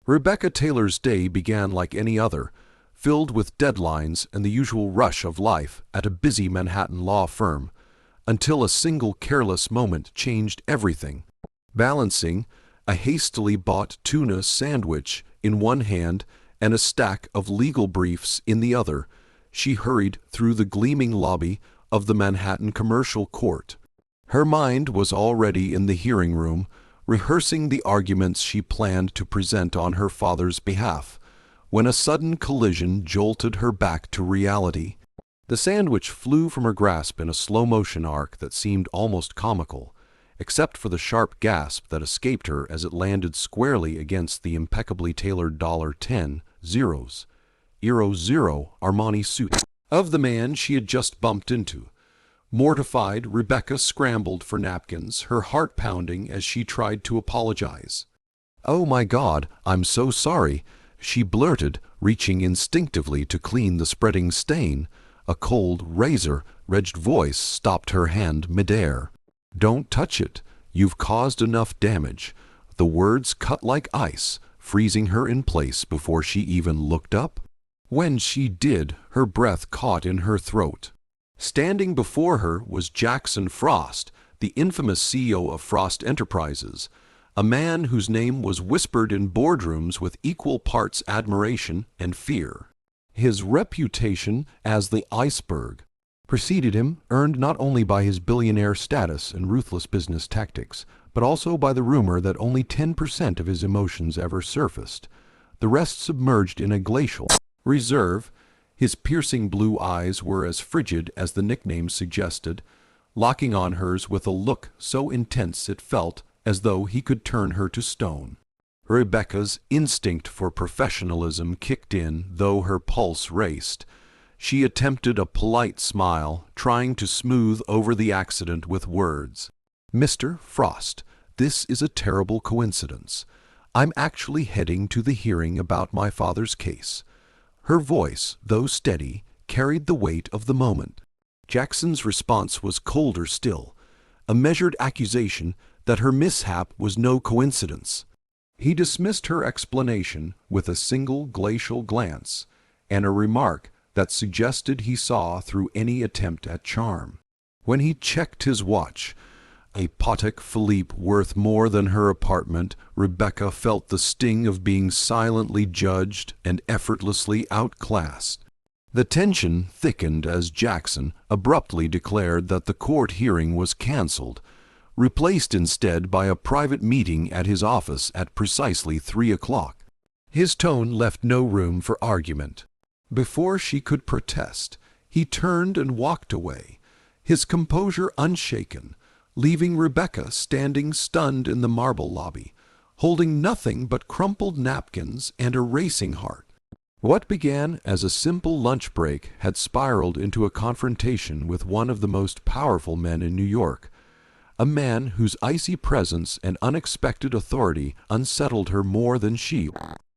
Rebecca Taylor's day began like any other, filled with deadlines and the usual rush of life at a busy Manhattan law firm, until a single careless moment changed everything. Balancing a hastily bought tuna sandwich in one hand and a stack of legal briefs in the other, she hurried through the gleaming lobby of the Manhattan Commercial Court. Her mind was already in the hearing room, rehearsing the arguments she planned to present on her father's behalf, when a sudden collision jolted her back to reality. The sandwich flew from her grasp in a slow-motion arc that seemed almost comical, except for the sharp gasp that escaped her as it landed squarely against the impeccably tailored $10 zeros, Euro Zero Armani suit of the man she had just bumped into. Mortified, Rebecca scrambled for napkins, her heart pounding as she tried to apologize. "Oh my God, I'm so sorry," she blurted, reaching instinctively to clean the spreading stain. A cold, razor-edged voice stopped her hand midair. "Don't touch it. You've caused enough damage." The words cut like ice, freezing her in place before she even looked up. When she did, her breath caught in her throat. Standing before her was Jackson Frost, the infamous CEO of Frost Enterprises, a man whose name was whispered in boardrooms with equal parts admiration and fear. His reputation as the iceberg preceded him, earned not only by his billionaire status and ruthless business tactics, but also by the rumor that only 10% of his emotions ever surfaced, the rest submerged in a glacial reserve. His piercing blue eyes were as frigid as the nickname suggested, locking on hers with a look so intense it felt as though he could turn her to stone. Rebecca's instinct for professionalism kicked in, though her pulse raced. She attempted a polite smile, trying to smooth over the accident with words. "Mr. Frost, this is a terrible coincidence. I'm actually heading to the hearing about my father's case." Her voice, though steady, carried the weight of the moment. Jackson's response was colder still, a measured accusation that her mishap was no coincidence. He dismissed her explanation with a single glacial glance and a remark that suggested he saw through any attempt at charm. When he checked his watch, a Patek Philippe worth more than her apartment, Rebecca felt the sting of being silently judged and effortlessly outclassed. The tension thickened as Jackson abruptly declared that the court hearing was canceled, replaced instead by a private meeting at his office at precisely 3 o'clock. His tone left no room for argument. Before she could protest, he turned and walked away, his composure unshaken, leaving Rebecca standing stunned in the marble lobby, holding nothing but crumpled napkins and a racing heart. What began as a simple lunch break had spiraled into a confrontation with one of the most powerful men in New York, a man whose icy presence and unexpected authority unsettled her more than she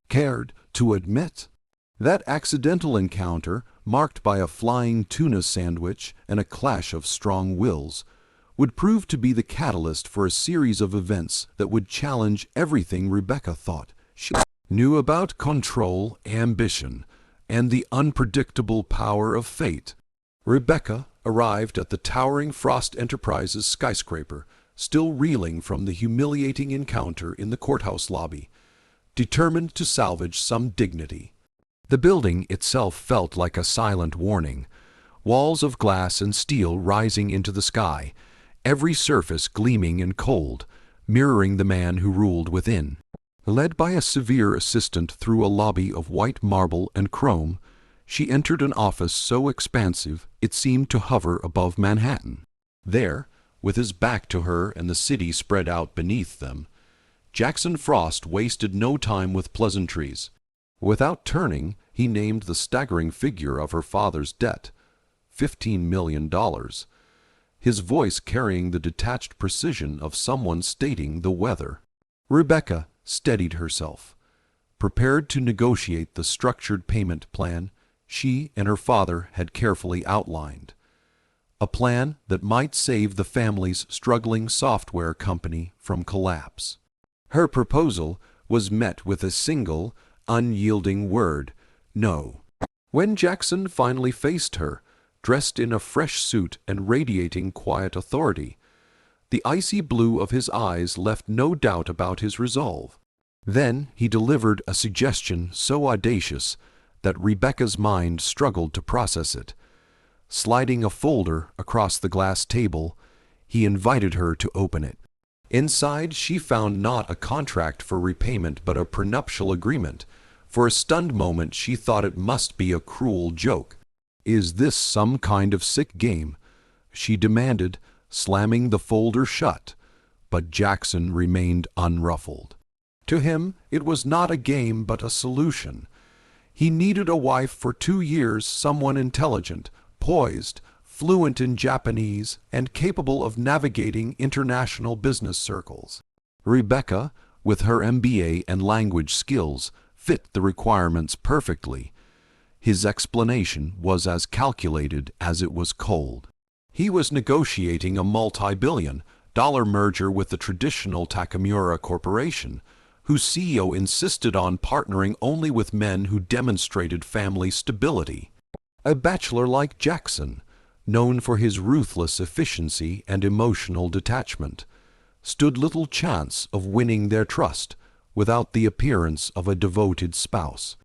cared to admit. That accidental encounter, marked by a flying tuna sandwich and a clash of strong wills, would prove to be the catalyst for a series of events that would challenge everything Rebecca thought she knew about control, ambition, and the unpredictable power of fate. Rebecca arrived at the towering Frost Enterprises skyscraper, still reeling from the humiliating encounter in the courthouse lobby, determined to salvage some dignity. The building itself felt like a silent warning, walls of glass and steel rising into the sky, every surface gleaming and cold, mirroring the man who ruled within. Led by a severe assistant through a lobby of white marble and chrome, she entered an office so expansive it seemed to hover above Manhattan. There, with his back to her and the city spread out beneath them, Jackson Frost wasted no time with pleasantries. Without turning, he named the staggering figure of her father's debt, $15 million, his voice carrying the detached precision of someone stating the weather. Rebecca steadied herself, prepared to negotiate the structured payment plan she and her father had carefully outlined, a plan that might save the family's struggling software company from collapse. Her proposal was met with a single, unyielding word: no. When Jackson finally faced her, dressed in a fresh suit and radiating quiet authority, the icy blue of his eyes left no doubt about his resolve. Then he delivered a suggestion so audacious that Rebecca's mind struggled to process it. Sliding a folder across the glass table, he invited her to open it. Inside, she found not a contract for repayment but a prenuptial agreement. For a stunned moment, she thought it must be a cruel joke. "Is this some kind of sick game?" she demanded, slamming the folder shut. But Jackson remained unruffled. To him, it was not a game but a solution. He needed a wife for 2 years, someone intelligent, poised, fluent in Japanese, and capable of navigating international business circles. Rebecca, with her MBA and language skills, fit the requirements perfectly. His explanation was as calculated as it was cold. He was negotiating a multi-billion-dollar merger with the traditional Takamura Corporation, whose CEO insisted on partnering only with men who demonstrated family stability. A bachelor like Jackson, known for his ruthless efficiency and emotional detachment, stood little chance of winning their trust without the appearance of a devoted spouse.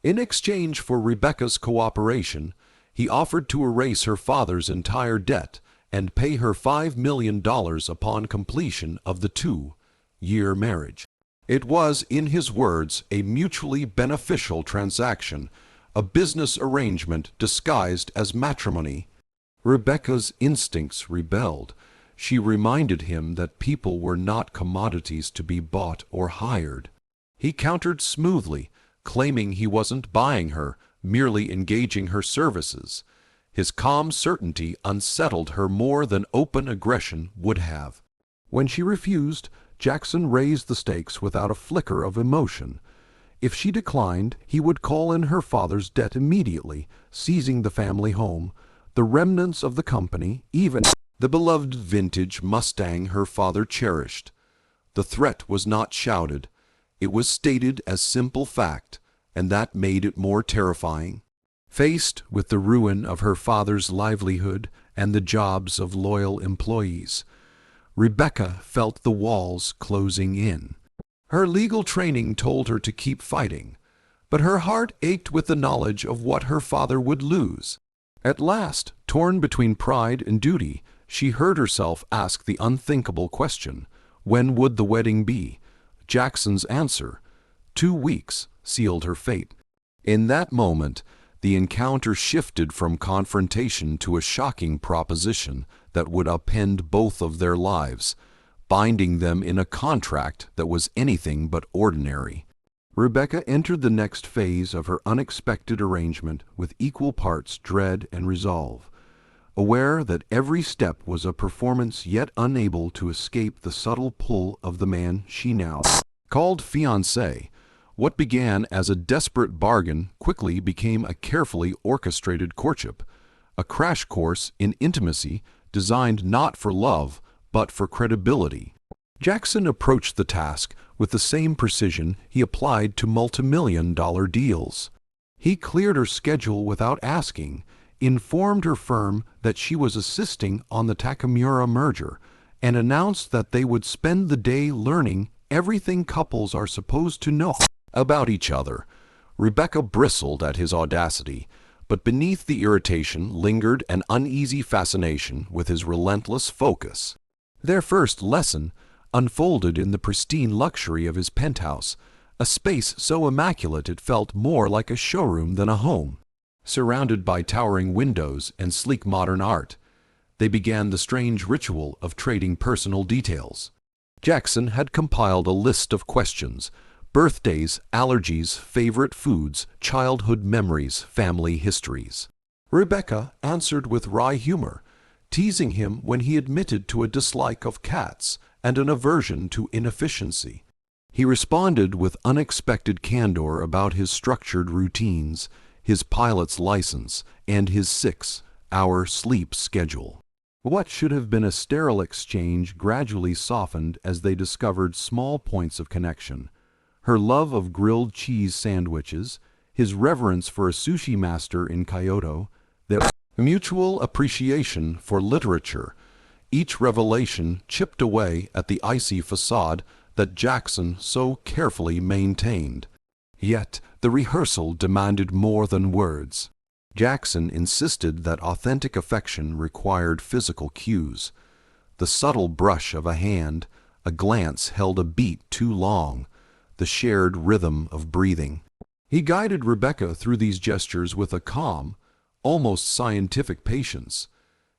In exchange for Rebecca's cooperation, he offered to erase her father's entire debt and pay her $5 million upon completion of the 2-year marriage. It was, in his words, a mutually beneficial transaction, a business arrangement disguised as matrimony. Rebecca's instincts rebelled. She reminded him that people were not commodities to be bought or hired. He countered smoothly, claiming he wasn't buying her, merely engaging her services. His calm certainty unsettled her more than open aggression would have. When she refused, Jackson raised the stakes without a flicker of emotion. If she declined, he would call in her father's debt immediately, seizing the family home, the remnants of the company, even the beloved vintage Mustang her father cherished. The threat was not shouted. It was stated as simple fact, and that made it more terrifying. Faced with the ruin of her father's livelihood and the jobs of loyal employees, Rebecca felt the walls closing in. Her legal training told her to keep fighting, but her heart ached with the knowledge of what her father would lose. At last, torn between pride and duty, she heard herself ask the unthinkable question: when would the wedding be? Jackson's answer, 2 weeks, sealed her fate. In that moment, the encounter shifted from confrontation to a shocking proposition that would upend both of their lives, binding them in a contract that was anything but ordinary. Rebecca entered the next phase of her unexpected arrangement with equal parts dread and resolve. Aware that every step was a performance, yet unable to escape the subtle pull of the man she now called fiancé, what began as a desperate bargain quickly became a carefully orchestrated courtship, a crash course in intimacy designed not for love, but for credibility. Jackson approached the task with the same precision he applied to multimillion-dollar deals. He cleared her schedule without asking, informed her firm that she was assisting on the Takamura merger, and announced that they would spend the day learning everything couples are supposed to know about each other. Rebecca bristled at his audacity, but beneath the irritation lingered an uneasy fascination with his relentless focus. Their first lesson unfolded in the pristine luxury of his penthouse, a space so immaculate it felt more like a showroom than a home. Surrounded by towering windows and sleek modern art, they began the strange ritual of trading personal details. Jackson had compiled a list of questions: birthdays, allergies, favorite foods, childhood memories, family histories. Rebecca answered with wry humor, teasing him when he admitted to a dislike of cats and an aversion to inefficiency. He responded with unexpected candor about his structured routines, his pilot's license, and his 6-hour sleep schedule. What should have been a sterile exchange gradually softened as they discovered small points of connection. her love of grilled cheese sandwiches, his reverence for a sushi master in Kyoto, their mutual appreciation for literature. Each revelation chipped away at the icy facade that Jackson so carefully maintained. Yet the rehearsal demanded more than words. Jackson insisted that authentic affection required physical cues. The subtle brush of a hand, a glance held a beat too long, the shared rhythm of breathing. He guided Rebecca through these gestures with a calm, almost scientific patience,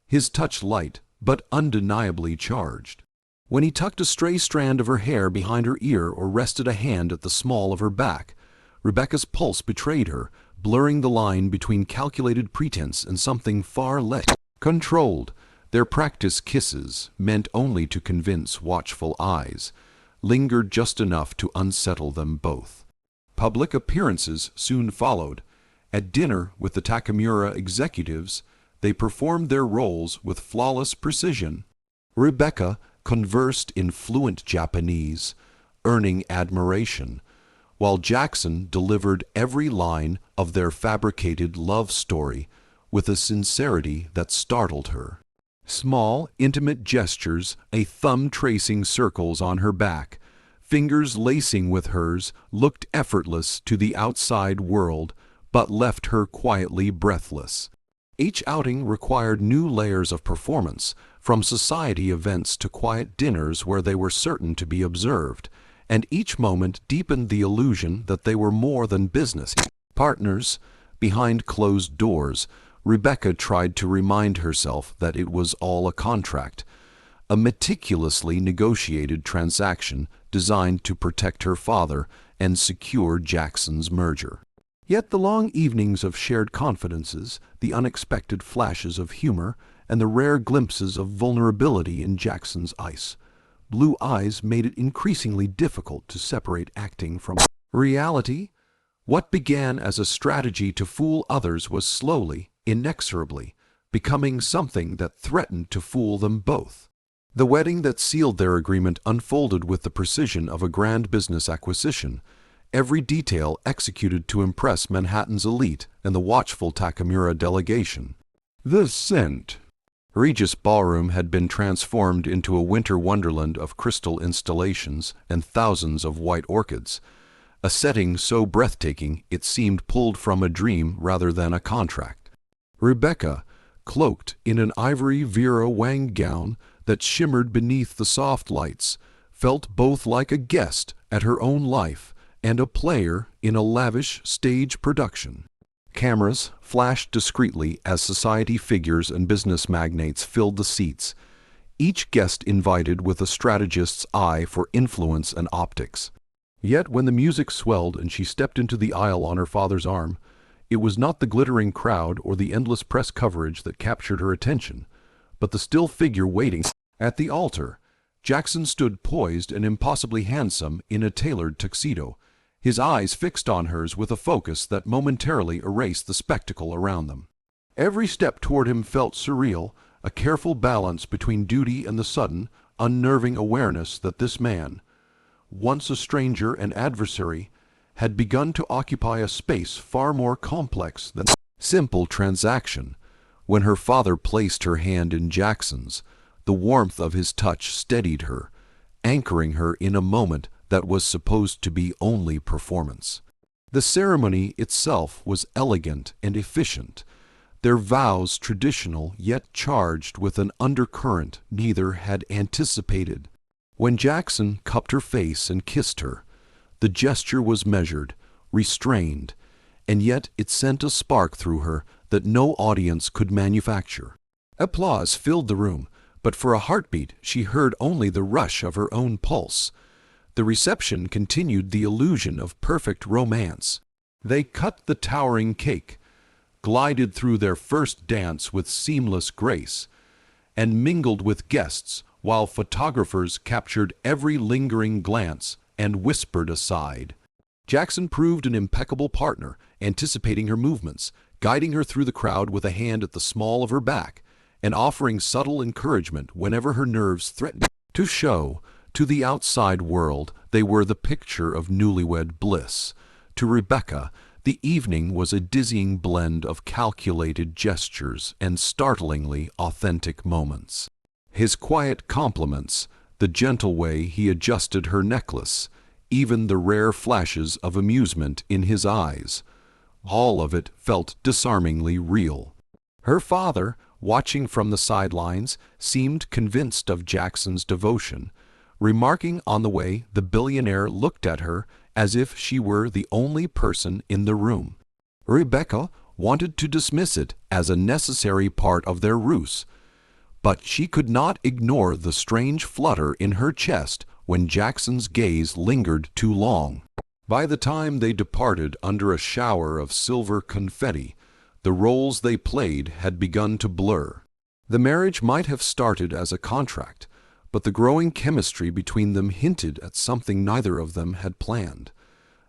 his touch light but undeniably charged. When he tucked a stray strand of her hair behind her ear or rested a hand at the small of her back, Rebecca's pulse betrayed her, blurring the line between calculated pretense and something far less controlled. Their practiced kisses, meant only to convince watchful eyes, lingered just enough to unsettle them both. Public appearances soon followed. At dinner with the Takamura executives, they performed their roles with flawless precision. Rebecca conversed in fluent Japanese, earning admiration, while Jackson delivered every line of their fabricated love story with a sincerity that startled her. Small, intimate gestures, a thumb tracing circles on her back, fingers lacing with hers, looked effortless to the outside world, but left her quietly breathless. Each outing required new layers of performance, from society events to quiet dinners where they were certain to be observed, and each moment deepened the illusion that they were more than business partners. Behind closed doors, Rebecca tried to remind herself that it was all a contract, a meticulously negotiated transaction designed to protect her father and secure Jackson's merger. Yet the long evenings of shared confidences, the unexpected flashes of humor, and the rare glimpses of vulnerability in Jackson's blue eyes made it increasingly difficult to separate acting from reality. What began as a strategy to fool others was slowly, inexorably, becoming something that threatened to fool them both. The wedding that sealed their agreement unfolded with the precision of a grand business acquisition, every detail executed to impress Manhattan's elite and the watchful Takamura delegation. The Scent Regis Ballroom had been transformed into a winter wonderland of crystal installations and thousands of white orchids, a setting so breathtaking it seemed pulled from a dream rather than a contract. Rebecca, cloaked in an ivory Vera Wang gown that shimmered beneath the soft lights, felt both like a guest at her own life and a player in a lavish stage production. Cameras flashed discreetly as society figures and business magnates filled the seats, each guest invited with a strategist's eye for influence and optics. Yet when the music swelled and she stepped into the aisle on her father's arm, it was not the glittering crowd or the endless press coverage that captured her attention, but the still figure waiting at the altar. Jackson stood poised and impossibly handsome in a tailored tuxedo, his eyes fixed on hers with a focus that momentarily erased the spectacle around them. Every step toward him felt surreal, a careful balance between duty and the sudden, unnerving awareness that this man, once a stranger and adversary, had begun to occupy a space far more complex than a simple transaction. When her father placed her hand in Jackson's, the warmth of his touch steadied her, anchoring her in a moment that was supposed to be only performance. The ceremony itself was elegant and efficient, their vows traditional yet charged with an undercurrent neither had anticipated. When Jackson cupped her face and kissed her, the gesture was measured, restrained, and yet it sent a spark through her that no audience could manufacture. Applause filled the room, but for a heartbeat she heard only the rush of her own pulse. The reception continued the illusion of perfect romance. They cut the towering cake, glided through their first dance with seamless grace, and mingled with guests while photographers captured every lingering glance and whispered aside. Jackson proved an impeccable partner, anticipating her movements, guiding her through the crowd with a hand at the small of her back, and offering subtle encouragement whenever her nerves threatened to show. To the outside world, they were the picture of newlywed bliss. To Rebecca, the evening was a dizzying blend of calculated gestures and startlingly authentic moments. His quiet compliments, the gentle way he adjusted her necklace, even the rare flashes of amusement in his eyes, all of it felt disarmingly real. Her father, watching from the sidelines, seemed convinced of Jackson's devotion, remarking on the way the billionaire looked at her as if she were the only person in the room. Rebecca wanted to dismiss it as a necessary part of their ruse, but she could not ignore the strange flutter in her chest when Jackson's gaze lingered too long. By the time they departed under a shower of silver confetti, the roles they played had begun to blur. The marriage might have started as a contract, but the growing chemistry between them hinted at something neither of them had planned,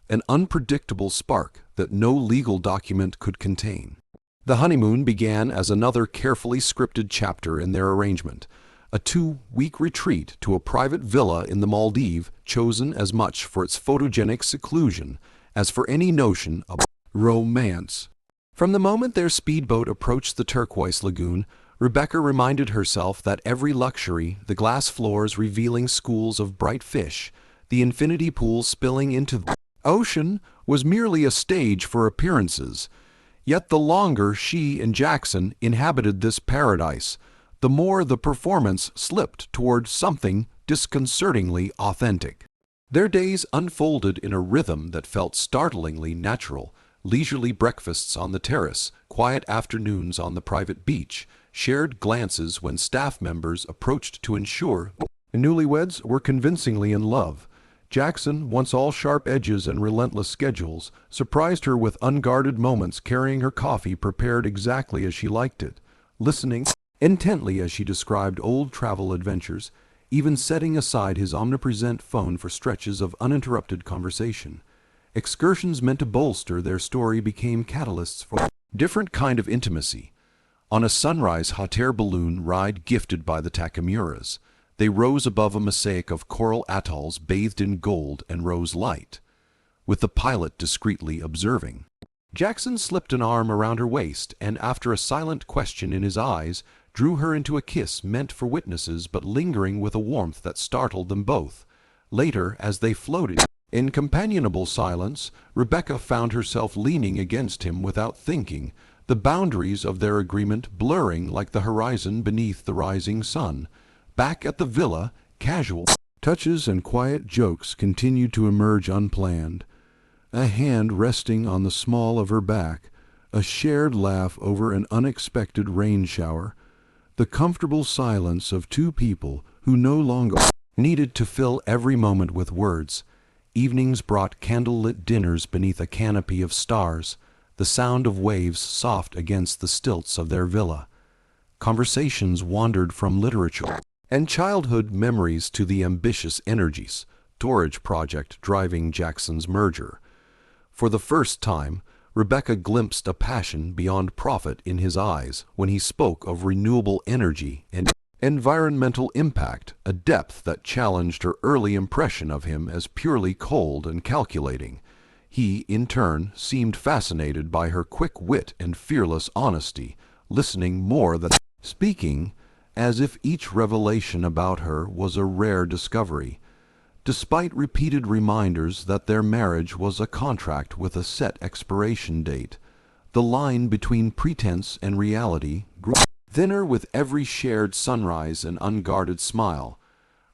an unpredictable spark that no legal document could contain. The honeymoon began as another carefully scripted chapter in their arrangement, a 2-week retreat to a private villa in the Maldives chosen as much for its photogenic seclusion as for any notion of romance. From the moment their speedboat approached the turquoise lagoon, Rebecca reminded herself that every luxury, the glass floors revealing schools of bright fish, the infinity pool spilling into the ocean, was merely a stage for appearances. Yet the longer she and Jackson inhabited this paradise, the more the performance slipped toward something disconcertingly authentic. Their days unfolded in a rhythm that felt startlingly natural: leisurely breakfasts on the terrace, quiet afternoons on the private beach, shared glances when staff members approached to ensure the newlyweds were convincingly in love. Jackson, once all sharp edges and relentless schedules, surprised her with unguarded moments, carrying her coffee prepared exactly as she liked it, listening intently as she described old travel adventures, even setting aside his omnipresent phone for stretches of uninterrupted conversation. Excursions meant to bolster their story became catalysts for a different kind of intimacy. On a sunrise hot air balloon ride gifted by the Takamuras, they rose above a mosaic of coral atolls bathed in gold and rose light, with the pilot discreetly observing. Jackson slipped an arm around her waist and, after a silent question in his eyes, drew her into a kiss meant for witnesses but lingering with a warmth that startled them both. Later, as they floated in companionable silence, Rebecca found herself leaning against him without thinking, the boundaries of their agreement blurring like the horizon beneath the rising sun. Back at the villa, casual touches and quiet jokes continued to emerge unplanned. A hand resting on the small of her back, a shared laugh over an unexpected rain shower, the comfortable silence of two people who no longer needed to fill every moment with words. Evenings brought candlelit dinners beneath a canopy of stars, the sound of waves soft against the stilts of their villa. Conversations wandered from literature and childhood memories to the ambitious energies, storage project driving Jackson's merger. For the first time, Rebecca glimpsed a passion beyond profit in his eyes when he spoke of renewable energy and environmental impact, a depth that challenged her early impression of him as purely cold and calculating. He, in turn, seemed fascinated by her quick wit and fearless honesty, listening more than speaking, as if each revelation about her was a rare discovery. Despite repeated reminders that their marriage was a contract with a set expiration date, the line between pretense and reality grew thinner with every shared sunrise and unguarded smile.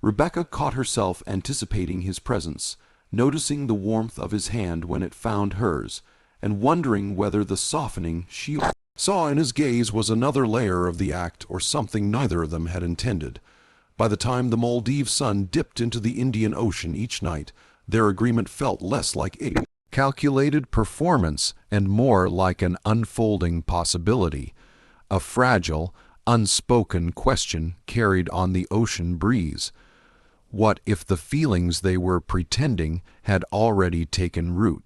Rebecca caught herself anticipating his presence, noticing the warmth of his hand when it found hers, and wondering whether the softening she saw in his gaze was another layer of the act or something neither of them had intended. By the time the Maldives sun dipped into the Indian Ocean each night, their agreement felt less like a calculated performance and more like an unfolding possibility, a fragile, unspoken question carried on the ocean breeze. What if the feelings they were pretending had already taken root?